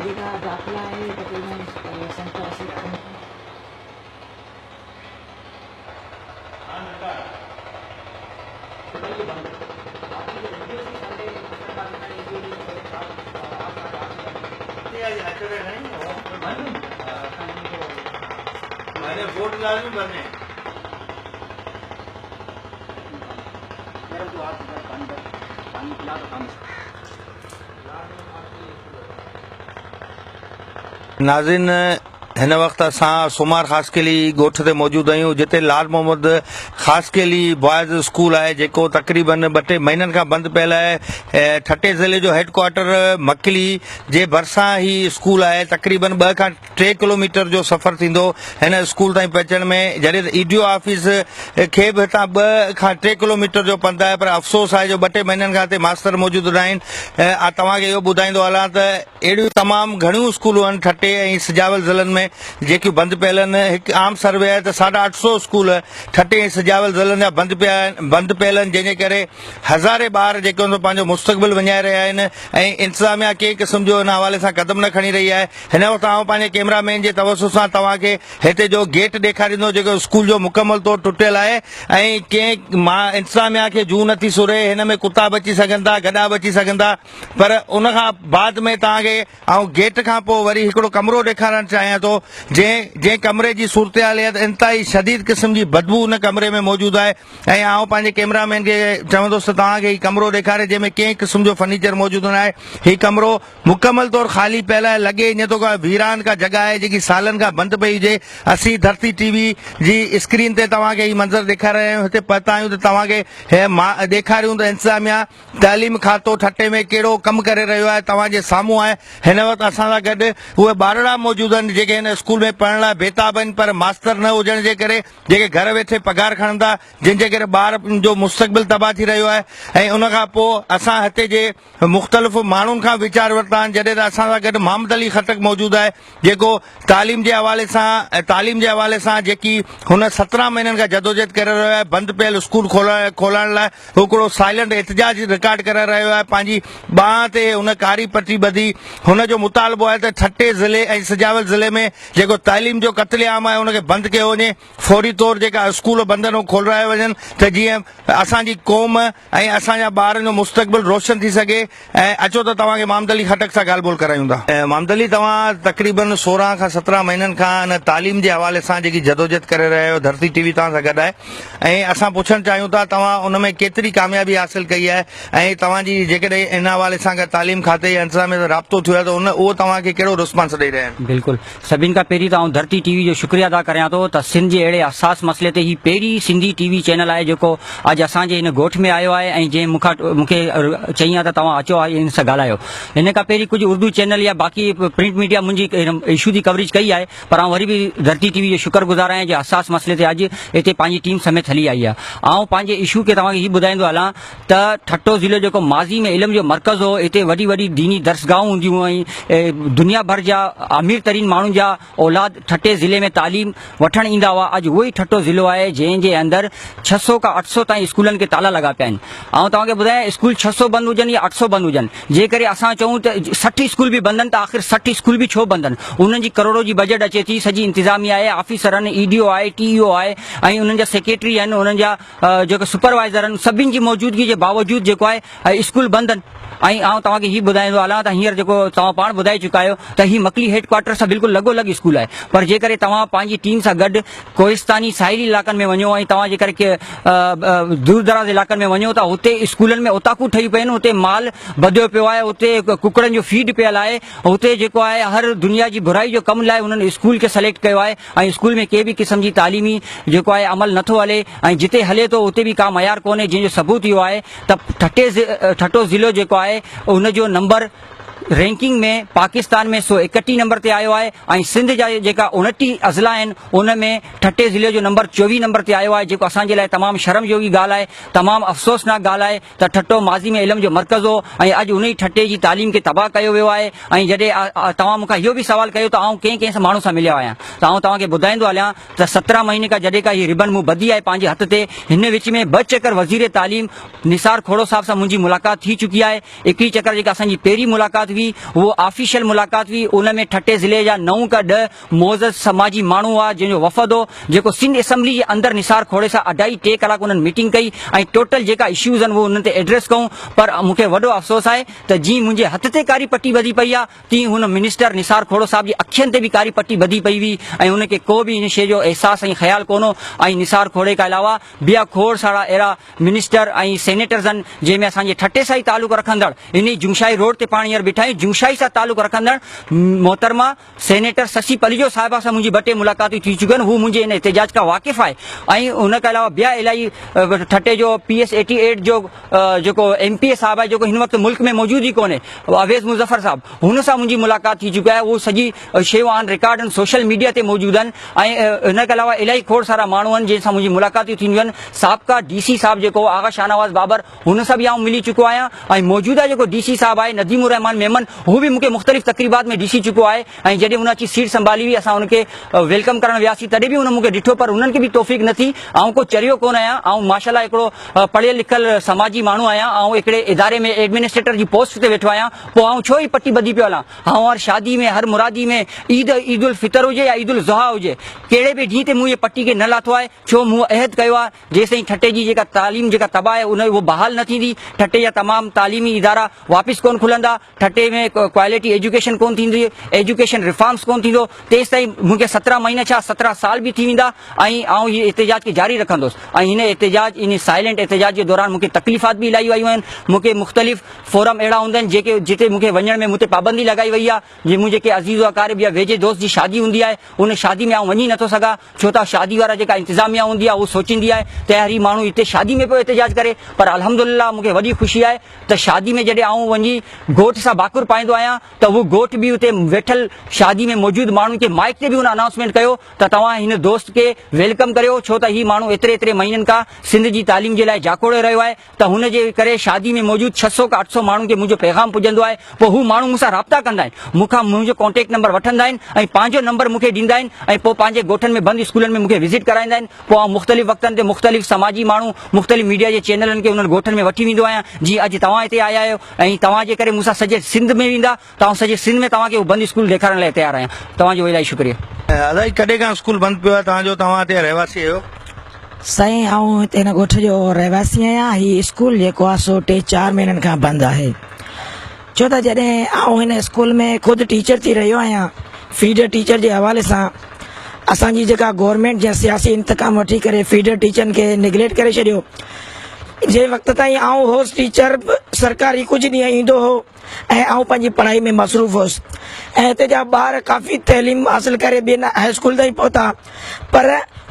जेका दाख़िला आहे तक़रीबन 87 मैंने वोट लाजमी भरने नाज़रीन हिन वक्त असां सुमार ख़ास के लिए ॻोठ ते मौजूद आहियूं जिते लाल मोहम्मद ख़ास के लिए बॉयज़ स्कूल आहे जेको तक़रीबन 2-3 महीननि खां बंदि पियल आहे। ठटे ज़िले जो हेडक्वार्टर मकली जे भरिसां ही स्कूल आहे। तक़रीबन 2 खां 3 किलोमीटर जो सफ़र थींदो हिन स्कूल ताईं पहुचण में। जॾहिं ईडीओ ऑफिस खे बि हितां 2 खां 3 किलोमीटर जो पंधु आहे, पर अफ़सोस आहे जो 2-3 महीननि खां हिते मास्तर मौजूदु न आहिनि। तव्हांखे इहो ॿुधाईंदो हलां त अहिड़ियूं तमामु घणियूं स्कूलूं आहिनि ठटे ऐं सिजावल ज़िलनि में जेकियूं बंदि पियल आहिनि। हिकु आम सर्वे आहे त 850 स्कूल ठटे ऐं सिजावल ज़िलनि जा बंदि पियल आहिनि, जंहिंजे करे हज़ारे ॿार जेके हुन पंहिंजो मुस्तक़बिल विञाए रहिया आहिनि ऐं इंतिज़ामिया कंहिं क़िस्म जो हिन हवाले सां क़दम न खणी रही आहे। हिन वक़्तु आउं पंहिंजे कैमरामैन जे तवसु सां तव्हांखे हिते जो गेट ॾेखारींदो जेको स्कूल जो मुकमल तौरु टुटियल आहे ऐं कंहिं इंतिज़ामिया खे जूं नथी सुरे। हिन में कुता बची सघनि था, गॾा बची सघनि था, पर उन खां बाद में तव्हांखे आउं गेट खां पोइ वरी हिकिड़ो कमिरो ॾेखारणु चाहियां थो जंहिं कमरे जी सूरत हाल आहे त इंतिहाई शदीद क़िस्म जी बदबू उन कमरे में मौजूदु आहे। ऐं आउं पंहिंजे कैमरामैन खे चवंदुसि त तव्हांखे हीउ कमिरो ॾेखारे जंहिंमें कंहिं क़िस्म जो फर्नीचर मौजूदु न आहे। हीउ कमिरो मुकमल तौरु ख़ाली पियल आहे, लॻे ईअं थो वीरान का जॻह आहे जेकी सालनि खां बंदि पई हुजे। असीं धरती टीवी जी स्क्रीन ते तव्हांखे हीउ मंज़र ॾेखारे रहिया आहियूं। हिते पहुता आहियूं त तव्हांखे ॾेखारियूं त इंतिज़ामिया तालीम खातो ठटे में कहिड़ो कमु करे रहियो आहे, तव्हांजे साम्हूं आहे। हिन वक़्तु असां सां गॾु उहे ॿारड़ा मौजूदु आहिनि जेके हिन स्कूल में पढ़ण लाइ बेताब आहिनि, पर मास्तर न हुजण जे करे जेके घर वेठे पघार खणनि था, जंहिंजे करे ॿार जो मुस्तक़बिल तबाह थी रहियो आहे। ऐं उन खां पोइ असां हिते जे मुख़्तलिफ़ माण्हुनि खां वीचार वरिता आहिनि, जॾहिं त असां सां गॾु मोहम्मद अली खटक मौजूदु आहे जेको तालीम जे हवाले सां जेकी हुन 17 महीननि खां जदोजहद करे रहियो आहे बंदि पियल स्कूल खोलाइण लाइ। हिकिड़ो साइलेंट एहतजाज रिकॉर्ड करे रहियो आहे, पंहिंजी बांह ते हुन कारी पटी ॿधी। हुनजो मुतालबो आहे त ठटे ज़िले ऐं सिजावल ज़िले में जेको तालीम जो क़त्लेआम आहे उनखे बंदि कयो वञे। फौरी तौरु जेका स्कूल बंदि आहिनि खोलाए वञनि त जीअं असांजी क़ौम ऐं असांजा ॿारनि जो मुस्तक़बिल रोशन थी सघे। ऐं अचो त तव्हांखे मोहम्मद अली खटक सां ॻाल्हि ॿोल करायूं था। मोहम्मद अली, तव्हां तक़रीबन 16 खां 17 महीननि खां हिन तालीम जे हवाले सां जेकी जदोजहद करे रहिया आहियो, धरती टीवी तव्हां सां गॾु आहे ऐं असां पुछणु चाहियूं था तव्हां उन में केतिरी कामयाबी हासिल कई आहे ऐं तव्हांजी जेकॾहिं इन हवाले सां तालीम खाते या इंतिज़ामिया सां राब्तो थियो आहे त उहो तव्हांखे कहिड़ो रिस्पॉन्स ॾेई रहिया आहिनि? बिल्कुल, सभिनि खां पहिरीं त आउं धरती टीवी जो शुक्रिया अदा करियां थो त सिंध जे अहिड़े हसास मसइले ते ही पहिरीं सिंधी टीवी चैनल आहे जेको अॼु असांजे हिन ॻोठ में आयो आहे ऐं जंहिं मूंखे चई आहे त तव्हां अचो आहे हिन सां ॻाल्हायो। हिन खां पहिरीं कुझु उर्दू चैनल या बाक़ी प्रिंट मीडिया मुंहिंजी इशू जी कवरेज कई आहे, पर आउं वरी बि धरती टीवी जो शुक्रगुज़ार आहियां जे हसास मसइले ते अॼु हिते पंहिंजी टीम समेत हली आई आहे। आउं पंहिंजे इशू खे तव्हांखे हीउ ॿुधाईंदो हलां त ठट्टो ज़िलो जेको माज़ी में इल्म जो मर्कज़ हो, हिते वॾी वॾी दीनी दर्सगाहूं हूंदियूं ऐं दुनिया भर जा अमीर तरीन माण्हुनि जा औलाद ठट्टे ज़िले में तालीम वठणु ईंदा हुआ। अॼु उहो ई ठट्टो ज़िलो आहे जंहिंजे अंदरि 600 खां 800 ताईं स्कूलनि खे ताला लॻा पिया आहिनि। ऐं तव्हांखे ॿुधायां स्कूल 600 बंदि हुजनि या 800 बंदि हुजनि, जेकॾहिं असां चऊं त 60 स्कूल बि बंदि आहिनि त आख़िर 60 स्कूल बि छो बंदि आहिनि? उन्हनि जी करोड़ों जी बजट अचे थी, सॼी इंतिज़ामिया आहे, ऑफिसर आहिनि, ईडीओ आहे, टीईओ आहे ऐं उन्हनि जा सेक्रेटरी आहिनि, उन्हनि जा जेके सुपरवाइज़र आहिनि, सभिनि जी मौजूदगी जे बावजूदु जेको आहे स्कूल बंदि आहिनि। ऐं आउं तव्हांखे हीउ ॿुधाईंदो हलां त हींअर जेको तव्हां पाण ॿुधाए चुका आहियो त हीउ मकली हेडक्वार्टर सां बिल्कुलु लॻोलॻि स्कूल आहे, पर जेकॾहिं तव्हां पंहिंजी टीम सां गॾु कोहिस्तानी साहिली इलाइक़नि में वञो ऐं तव्हां जेकर दूर दराज़ इलाइक़नि में वञो त हुते स्कूलनि में उताकूं ठही पियूं आहिनि, हुते माल बधियो पियो आहे, हुते कुकड़नि जो फीड पियल आहे, हुते जेको आहे हर दुनिया जी बुराई जो कम लाइ हुननि स्कूल खे सेलेक्ट कयो आहे ऐं स्कूल में कंहिं बि क़िस्म जी तालीमी जेको आहे अमल नथो हले ऐं जिते हले थो उते बि का मयार कोन्हे, जंहिंजो सबूत इहो आहे त ठट्टो ज़िलो जेको आहे उनजो नंबर रैंकिंग में पाकिस्तान में 131 नंबर ते आयो आहे ऐं सिंध जा जेका 29 अज़ला आहिनि उन में ठट्टे ज़िले जो नंबर 24 नंबर ते आयो आहे, जेको असांजे लाइ तमामु शर्म जोगी ॻाल्हि आहे, तमामु अफ़सोसनाक ॻाल्हि आहे त ठट्टो माज़ी में इल्म जो मर्कज़ हो ऐं अॼु उन ई ठट्टे जी तालीम खे तबाह कयो वियो आहे। ऐं जॾहिं तव्हां मूंखां इहो बि सवाल कयो त आउं कंहिं माण्हू सां मिलियो आहियां, त आउं तव्हांखे ॿुधाईंदो हलियां त 17 महीने खां जॾहिं खां हीअ रिबन मूं ॿधी आहे पंहिंजे हथ ते, हिन विच में 2 चकर वज़ीर तालीम निसार खोड़ो साहब सां मुंहिंजी मुलाक़ात थी चुकी आहे। हिकिड़ी चकर जेका असांजी पहिरीं मुलाक़ात हुई, वो ऑफिशियल मुलाक़ात हुई। उन में ठटे ज़िले जा 9 का 10 मोज़ज़ समाजी माण्हू हुआ जंहिंजो वफ़द हो, जेको सिंध असेंबली जे अंदरि निसार खोड़े सां 2.5-3 कलाक उन्हनि मीटिंग कई ऐं टोटल जेका इश्यूज़ आहिनि उहो उन्हनि ते एड्रेस कयूं। पर मूंखे वॾो अफ़सोस आहे त जीअं मुंहिंजे हथ ते कारी पटी ॿधी पई आहे, तीअं हुन मिनिस्टर निसार खोड़ो साहिब जी अखियुनि ते बि कारी पटी ॿधी पई हुई ऐं उनखे को बि इन शइ जो अहसासु ऐं ख़्यालु कोन्हो। ऐं निसार खोड़े खां अलावा ॿिया खोड़ सारा अहिड़ा मिनिस्टर ऐं सेनेटर्स आहिनि जंहिंमें असांजे ठटे सां ई तालुक़ रखंदड़, इन जुमशाही रोड ते पाण हींअर बीठा आहियूं, जुमशाही सां तालुक़ रखंदड़ मोहतरमा सेनेटर शशि पलिजो साहिबा सां मुंहिंजी 2 टे मुलाक़ातूं थी चुकियूं आहिनि। हू मुंहिंजे इन एहतजाज खां वाक़िफ़ आहे। ऐं उन खां अलावा ॿिया इलाही ठटे जो PS 88 जो जेको MPA साहिबु आहे, जेको हिन वक़्तु मुल्क में मौजूदु ई कोन्हे, अवेज़ मुज़फ़र साहिबु, हुन सां मुंहिंजी मुलाक़ात थी चुकी आहे। उहो सॼी शयूं ऑन रिकॉर्ड आहिनि, सोशल मीडिया ते मौजूदु आहिनि। ऐं इन खां अलावा इलाही खोड़ सारा माण्हू आहिनि जंहिंसां मुंहिंजी मुलाक़ातूं थींदियूं आहिनि। साबिक़ा DC साहिबु जेको आगा शाहनवाज़ बाबर, हुन सां बि आउं मिली चुको आहियां। ऐं मौजूदा जेको DC साहिबु आहे नदीमुर रहमान मेमन, हू बि मूंखे मुख़्तलिफ़ तक़रीबात में ॾिसी चुको आहे। ऐं जॾहिं हुन अची सीट संभाली हुई, असां हुनखे वेलकम करणु वियासीं, तॾहिं बि हुन मूंखे ॾिठो, पर हुननि खे बि तौफ़ीक़ न थी। ऐं को चरियो कोन आहियां, ऐं माशाअल्लाह हिकिड़ो पढ़ियल लिखियल समाजी माण्हू आहियां। ऐं हिकिड़े इदारे में एडमिनिस्ट्रेटर जी पोस्ट ते वेठो आहियां, पोइ आउं छो ई पटी ॿधी पियो हलां। हर शादी में, हर मुरादी में, ईद उल फितर हुजे या ईद उल ज़ुहा हुजे, कहिड़े बि ॾींहं ते मूं इहे पटी खे न लाथो आहे। छो मूं अहद कयो आहे जेसिताईं ठटे जी जेका तालीम जेका तबाह आहे उहो बहाल न थींदी, ठटे जा तमामु तालीमी इदारा वापसि कोन खुलंदा, ठटे में क्वालिटी एजुकेशन कोन थींदी, एजुकेशन रिफॉर्म्स कोन थींदो, तेसिताईं मूंखे 17 महीना छा 17 साल बि थी वेंदा। ऐं आउं हीअ एहतजाज खे जारी रखंदुसि। ऐं हिन एहतजाज, इन साइलेंट एहतजाज जे दौरान मूंखे तकलीफ़ात बि इलाही आयूं आहिनि। मूंखे मुख़्तलिफ़ फोरम अहिड़ा हूंदा आहिनि जेके जिते मूंखे वञण में मुते पाबंदी लॻाई वई आहे। जीअं मुंहिंजे के अज़ीज़ अकारब या वेझे दोस्त जी शादी हूंदी आहे, उन शादी में आउं वञी नथो सघां, छो त शादी वारा जेका इंतिज़ामिया हूंदी आहे उहो सोचींदी आहे त यार ही माण्हू हिते शादी में पियो एहतजाज करे। पर अल्हम्दुलिल्लाह मूंखे वॾी ख़ुशी आहे त शादी में जॾहिं आउं वञी घोट सां बाकुर पाईंदो आहियां त उहो घोट बि उते वेठल शादी में मौजूदु माण्हुनि खे माइक ते बि हुन अनाउंसमेंट कयो त तव्हां हिन दोस्त खे वेलकम करियो, छो त ही माण्हू एतिरे महीननि खां सिंध जी तालीम जे लाइ जाकोड़े रहियो आहे। त हुन जे करे शादी में मौजूदु 600 खां 800 माण्हुनि खे मुंहिंजो पैगाम पुॼंदो आहे। पोइ हू माण्हू मूंसां राब्ता कंदा आहिनि, मूंखां मुंहिंजो कॉन्टेक्ट नंबर वठंदा आहिनि ऐं पंहिंजो नंबर मूंखे ॾींदा आहिनि ऐं पोइ पंहिंजे ॻोठनि में बंदि स्कूलनि में मूंखे विज़िट कराईंदा आहिनि। पोइ आउं मुख़्तलिफ़ वक़्तनि ते मुख़्तलिफ़ समाजी माण्हू, मुख़्तलिफ़ मीडिया जे चैनलनि खे उन्हनि ॻोठनि में वठी वेंदो आहियां। जीअं अॼु तव्हां हिते आया आहियो ऐं तव्हांजे करे मूंसां सॼे सिंध में वेंदा, त आउं सॼे सिंध में तव्हांखे बंदि स्कूल ॾेखारण लाइ तयारु आहियां। तव्हांजो इलाही शुक्रिया। अलाही कॾहिं खां स्कूल बंदि पियो आहे तव्हांजो? तव्हां हिते रहवासी आहियो? साईं आउं हिते हिन ॻोठ जो रहवासी आहियां। हीउ स्कूल जेको आहे सो 3-4 महीननि खां बंदि आहे, छो त जॾहिं आउं हिन स्कूल में ख़ुदि टीचर थी रहियो आहियां, फीडर टीचर जे हवाले सां असांजी जेका गवर्नमेंट जा सियासी इंतकाम वठी करे फीडर टीचरनि खे निगलेक्ट करे छॾियो। जंहिं वक़्त ताईं आउं होसि टीचर, सरकारी कुझु ॾींहं ईंदो हो ऐं आउं पंहिंजी पढ़ाई में मसरूफ़ हुउसि ऐं हिते जा ॿार काफ़ी तइलीम हासिल करे ॿियनि हाई स्कूल ताईं पहुता। पर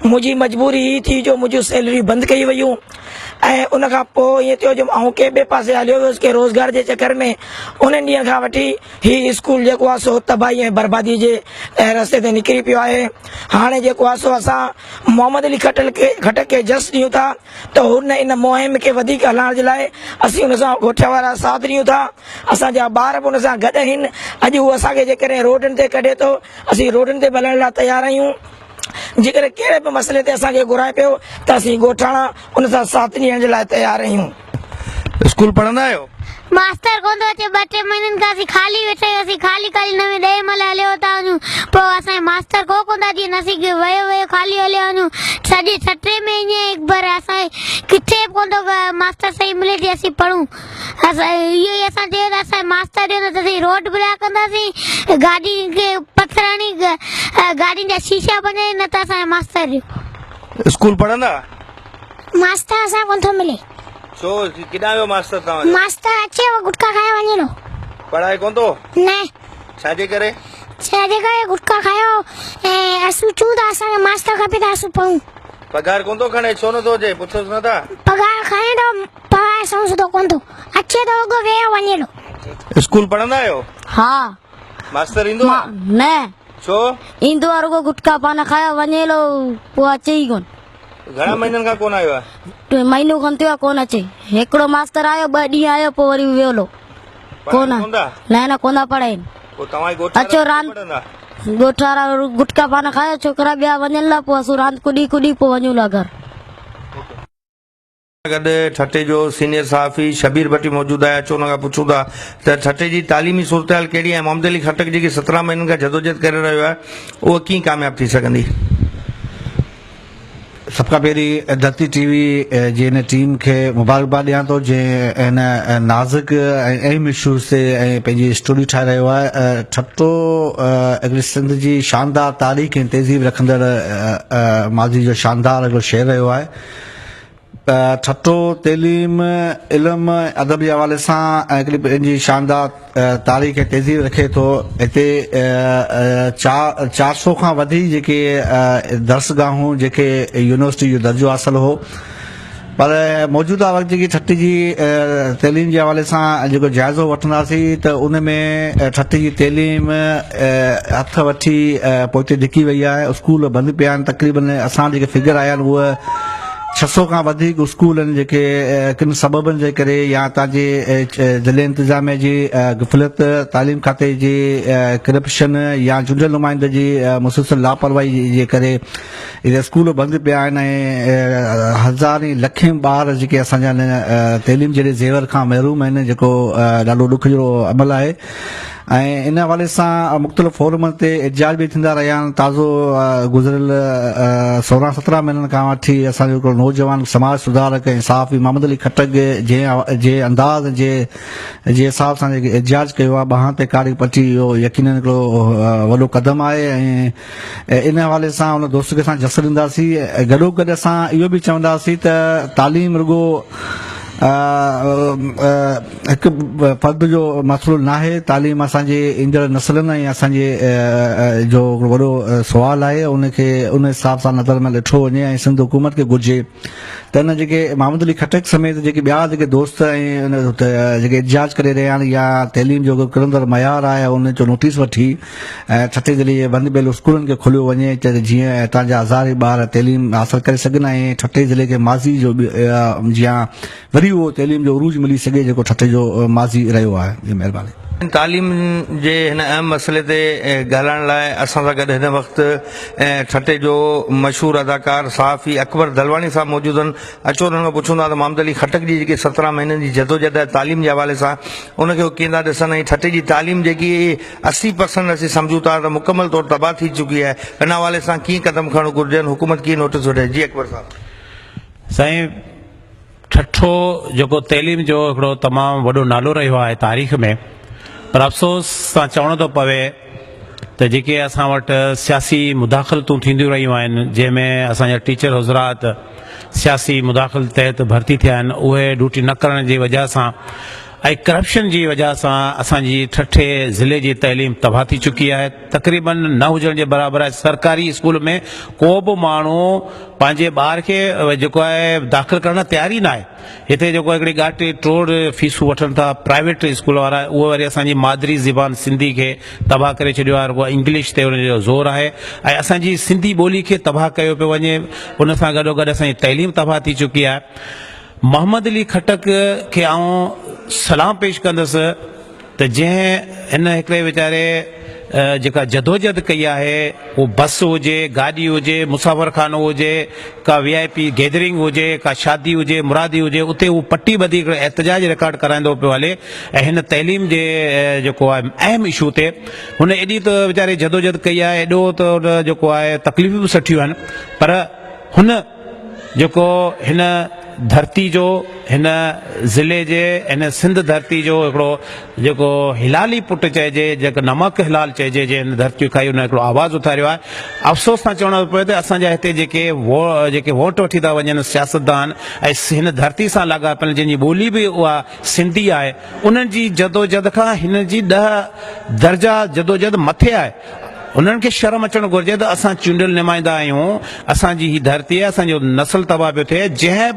मुंहिंजी मजबूरी हीअ थी जो मुंहिंजूं सैलरियूं बंदि कई वयूं ऐं उन खां पोइ ईअं थियो जो आउं कंहिं ॿिए पासे हलियो वियुसि के रोज़गार जे चकर में। उन्हनि ॾींहं खां वठी हीउ स्कूल जेको आहे सो तबाही ऐं बर्बादी जे रस्ते ते निकिरी पियो आहे। हाणे जेको आहे सो असां मोहम्मद अली खटक खे जस ॾियूं था त हुन इन मुहिम खे वधीक हलाइण जे लाइ असीं हुन सां ॻोठ वारा साथ ॾियूं था। असांजा ॿार बि हुन सां गॾु आहिनि। अॼु उहो असांखे जेकॾहिं रोडनि ते कढे थो, असीं रोडनि ते हलण लाइ तयारु आहियूं। जेकॾहिं कहिड़े बि मसइले ते असांखे घुराए पियो त असीं ॻोठाणा उन सां साथ ॾियण जे लाइ तयारु आहियूं। स्कूल पढ़ंदा आहियो? मास्टर कोन थो अचे, 2-3 महीननि खां असीं ख़ाली वेठा आहियूं। असीं ख़ाली 9 महिल हलियो था वञूं, पोइ असांजे मास्टर को कोन था अचे, असीं वियो ख़ाली हलिया वञूं। सॼे 6 में ईअं हिकु बार असांखे किथे बि कोन थो मास्टर सही मिले थी असीं पढ़ूं। असां इहो ई असां चयो त असांजे मास्टर ॾियो त असीं रोड ब्लॉक कंदासीं, गाॾी खे पथराणी, गाॾियुनि जा शीशा बने, न त असांजे मास्टर ॾियो। स्कूल पढ़ंदा? मास्टर असां कोन थो मिले। छो किॾां वियो मास्टर तव्हां? मास्टर अचे वो गुटखा खाए वञे थो। पढ़ाई कोन थो? न। छाजे करे? छाजे करे गुटखा खायो ऐं असूं चूं था असांखे मास्टर खपे त असूं पढ़ूं। पगार कोन थो खणे? छो नथो अचे? पुछोसि नथा? पगार खणे थो, पढ़ाई समझदो कोन थो, अचे थो रुॻो वेह वञे थो। स्कूल पढ़ंदा आहियो? हा। मास्टर ईंदो आहे? न छो? ईंदो आहे रुॻो गुटखा पान खायो वञे थो, पोइ अचे ई कोन। घणा महीननि खां कोन आयो आहे? महीनो खनि थियो आहे कोन अचे। हिकिड़ो मास्टर आयो, 2 ॾींहं आयो, पोइ वरी वियो लो कोन। न कोन था पढ़ाइनि। अचो रांदि, ॻोठ वारा गुटखा पान खायो, छोकिरा ॿिया वञनि ला, पोइ असूं रांदि कुॾी पोइ वञूं ला घर। गॾु ठटे जो सीनियर सहाफ़ी शबीर भट्टी मौजूदु आहे। अचो हुन खां पुछूं था त ठटे जी तालीमी सूरत हाल कहिड़ी आहे। मोहम्मद अली खटक जेकी 17 महीननि खां जदोजहद करे रहियो आहे उहा कीअं कामयाबु थी सघंदी। सबका पहिरीं धरती टीवी जी हिन टीम खे मुबारकबाद ॾियां थो जंहिं हिन नाज़ुक ऐं अहम इशूज़ ते ऐं पंहिंजी स्टोरी ठाहे रहियो आहे। ठट्टो हिकिड़ी सिंध जी शानदार तारीख़ ऐं तहज़ीब रखंदड़ माज़ी जो शानदार हिकिड़ो शहर रहियो आहे। ठट्टो तइलीम इल्म अदब जे हवाले सां हिकिड़ी पंहिंजी शानदार तारीख़ ऐं तहज़ीब रखे थो। हिते 400 खां वधीक जेके दर्सगाहूं जेके यूनिवर्सिटी जो दर्जो हासिल हो, पर मौजूदा वक़्त जेकी ठट्टे जी तइलीम जे हवाले सां जेको जाइज़ो वठंदासीं त उन में ठट्टे जी तइलीम हथ वठी पोइ धिकी वई आहे। स्कूल बंदि पिया आहिनि। तक़रीबन असां जेके फिगर आया आहिनि उहे 600 खां वधीक स्कूल आहिनि जेके किन सबबनि जे करे या तव्हांजे ज़िले इंतिज़ामिया जी ग़फ़लत, तालीम खाते जी करप्शन या चूंडियल नुमाइंदे जी मुसलसल लापरवाही जे करे इहे स्कूल बंदि पिया आहिनि ऐं हज़ारें लखें ॿार जेके असांजा तइलीम जहिड़े ज़ेवर खां महरूम आहिनि, जेको ॾाढो ॾुख जो अमल आहे। ऐं इन हवाले सां मुख़्तलिफ़ फोरमनि ते एहतजाज बि थींदा रहिया आहिनि। ताज़ो गुज़िरियल 16-17 महीननि खां वठी असांजो हिकिड़ो नौजवान समाज सुधारक ऐं सहाफ़ी मोहम्मद अली खटक जे अंदाज़ जे हिसाब सां जेके एहतजाज कयो आहे, ॿांह ते कारी पटी, इहो यकीनन हिकिड़ो वॾो क़दम आहे। ऐं इन हवाले सां हुन दोस्त खे असां जस ॾींदासीं। गॾोगॾु असां इहो बि चवंदासीं त तालीम रुॻो हिकु फ़र्द जो मसइलो न आहे। तालीम असांजे ईंदड़ नसलनि ऐं असांजे जो वॾो सुवाल आहे, उनखे उन हिसाब सां नज़र में ॾिठो वञे ऐं सिंध हुकूमत खे घुरिजे त हिन जेके मोहम्मद अली खटक समेत जेके ॿिया जेके दोस्त ऐं जेके एहतजाज करे रहिया आहिनि या तइलीम जो किरंदड़ मयार आहे उन जो नोटिस वठी ऐं ठटे ज़िले बंदि पियल स्कूलनि खे खोलियो वञे त जीअं हितां जा हज़ारे ॿार तइलीम हासिल करे सघनि ऐं ठटे ज़िले खे माज़ी जो जीअं वरी उहो तइलीम जो उरूज मिली सघे जेको ठटे जो माज़ी रहियो आहे। जी महिरबानी। तालीम जे हिन अहम मसइले ते ॻाल्हाइण लाइ असां सां गॾु हिन वक़्तु ठटे जो मशहूरु अदाकार सहाफ़ी अकबर दलवानी साहब मौजूदु आहिनि। अचो हुननि खां पुछूं था त मोहम्मद अली खटक जी जेकी 17 महीननि जी जदोजहद आहे तालीम जे हवाले सां, उनखे उहो कीअं था ॾिसनि ऐं ठटे जी तालीम जेकी 80% असीं सम्झूं था त मुकमल तौरु तबाह थी चुकी आहे, हिन हवाले सां कीअं क़दम खणणु घुरिजनि, हुकूमत कीअं नोटिस वठे। जी अकबर साहब। साईं, ठठो जेको तइलीम जो हिकिड़ो तमामु वॾो नालो रहियो आहे तारीख़ में, पर अफ़सोस सां चवणो थो पवे त जेके असां वटि सियासी मुदाख़लतूं थींदियूं रहियूं आहिनि, जंहिंमें असांजा टीचर हज़रात सियासी मुदाख़ल तहत भर्ती थिया आहिनि, उहे ड्यूटी न करण जी वजह सां ऐं करप्शन जी वजह सां असांजी ठठे ज़िले जी तइलीम तबाह थी चुकी आहे। तक़रीबन न हुजण जे बराबरि आहे। सरकारी स्कूल में को बि माण्हू पंहिंजे ॿार खे जेको आहे दाख़िल करण तयारी न आहे। हिते जेको हिकिड़ी ॻाटी टोड़ फीसूं वठनि था प्राइवेट स्कूल वारा, उहे वरी असांजी मादरी ज़बान सिंधी खे तबाह करे छॾियो आहे। उहा इंग्लिश ते उनजो ज़ोर आहे ऐं असांजी सिंधी ॿोली खे तबाह कयो पियो वञे। उन सां गॾोगॾु असांजी तइलीम तबाह थी चुकी आहे। मोहम्मद अली खटक खे आऊं सलाम पेश कंदुसि त जंहिं हिन हिकिड़े वीचारे जेका जदोजहद कई आहे, उहो बस हुजे, गाॾी हुजे, मुसाफ़िरखानो हुजे, का VIP गैदरिंग हुजे, का शादी हुजे, मुरादी हुजे, उते उहो पटी ॿधी हिकिड़ो एहतजाज रिकॉर्ड कराईंदो पियो हले। ऐं हिन तइलीम जे जेको आहे अहम इशू ते हुन एॾी त वीचारे जदोजहद कई आहे, एॾो त हुन जेको आहे तकलीफ़ूं बि सठियूं आहिनि, पर हुन जेको हिन धरती जो, हिन ज़िले जे, हिन सिंध धरती जो हिकिड़ो जेको हिलाली पुटु चइजे, जेको नमक हिलाल चइजे, जे हिन धरती खाई हुन हिकिड़ो आवाज़ु उथारियो आहे। अफ़सोस सां चवणो पियो त असांजा हिते जेके वोट वठी था वञनि सियासतदान ऐं हिन धरती सां लाॻापियल जंहिंजी ॿोली बि उहा सिंधी आहे, उन्हनि जी जदोजहद खां हिन जी 10 दर्जा जदोजहद मथे आहे। उन्हनि खे शर्म अचणु घुरिजे त असां चूंडियल नुमाइंदा आहियूं, असांजी ही धरती आहे, असांजो नस्ल तबाह पियो थिए। जंहिं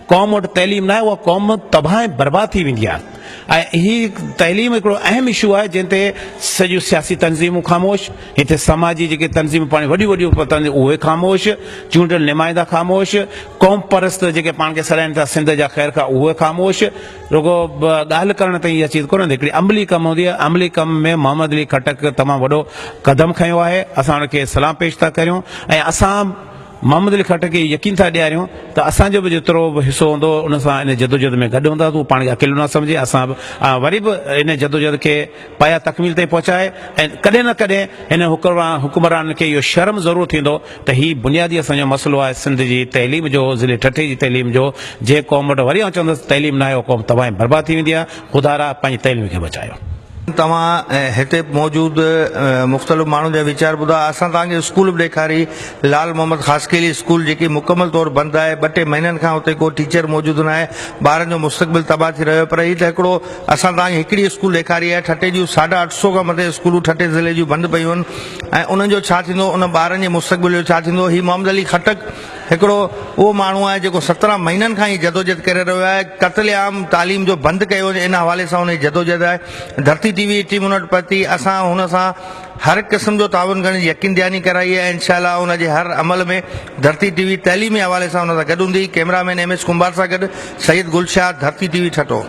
क़ौम वटि तइलीम न आहे उहा क़ौम तबाह ऐं बर्बाद थी वेंदी आहे। ऐं ही तइलीम हिकिड़ो अहम इशू आहे जंहिं ते सॼियूं सियासी तंज़ीमूं ख़ामोश, हिते समाजी जेके तंज़ीमूं पाण वॾियूं वॾियूं उहे ख़ामोश, चूंडियल नुमाइंदा ख़ामोश, क़ौम परस्त जेके पाण खे सड़ाइनि था सिंध जा ख़ैर खां उहे ख़ामोश। रुगो ॻाल्हि करण ताईं इहा चीज़ कोन्हे, हिकिड़ी अमली कमु हूंदी आहे। अमली कम में मोहम्मद अली खटक तमामु वॾो क़दम खयो आहे। असां हुनखे सलाम पेश था करियूं ऐं असां मोहम्मद अली खट्टर खे यकीन था ॾियारियूं त असांजो बि जेतिरो बि हिसो हूंदो उन सां इन जदोजहद में गॾु हूंदा तूं पाण खे अकेलो न सम्झे असां बि वरी बि इन जदोजहद खे पाया तकमील ताईं पहुचाए ऐं कॾहिं न कॾहिं हिन हुकुमरान खे इहो शर्म ज़रूरु थींदो त हीउ बुनियादी असांजो मसइलो आहे सिंध जी तइलीम जो ज़िले ठठे जी तइलीम जो जे क़ौम वटि वरी चवंदुसि तइलीम न आहे उहा क़ौम तबाही बर्बाद थी वेंदी आहे ख़ुदा पंहिंजी तइलीम खे बचायो तव्हां हिते मौजूदु मुख़्तलिफ़ माण्हुनि जा वीचार ॿुधा असां तव्हांखे स्कूल बि ॾेखारी लाल मोहम्मद ख़ासकेली स्कूल जेकी मुकमल तौरु बंदि आहे 2-टे महीननि खां हुते को टीचर मौजूदु न आहे ॿारनि जो मुस्तक़बिल तबाह थी रहियो पर हीअ त हिकिड़ो असां तव्हांखे हिकिड़ी स्कूल ॾेखारी आहे ठठे जूं 850 खां मथे स्कूलूं ठठे ज़िले जूं बंदि पयूं आहिनि ऐं उन्हनि जो छा थींदो उन ॿारनि जे मुस्तक़बिल जो छा थींदो हीउ मोहम्मद अली खटक हिकिड़ो उहो माण्हू आहे जेको 17 महीननि खां ई जदोजहद करे रहियो आहे क़त्लेआम तालीम जो बंदि कयो इन हवाले सां हुन जी जदोजहद आहे धरती टीवी टीम उन वटि पहुती असां हुन सां हर क़िस्म जो ताउन करण जी यकीन दयानी कराई आहे इंशाअल्लाह हुनजे हर अमल में धरती टीवी तइलीमी हवाले सां हुन सां गॾु हूंदी कैमरामैन MS कुंभार सां गॾु सईद गुलशाह धरती टीवी ठठो।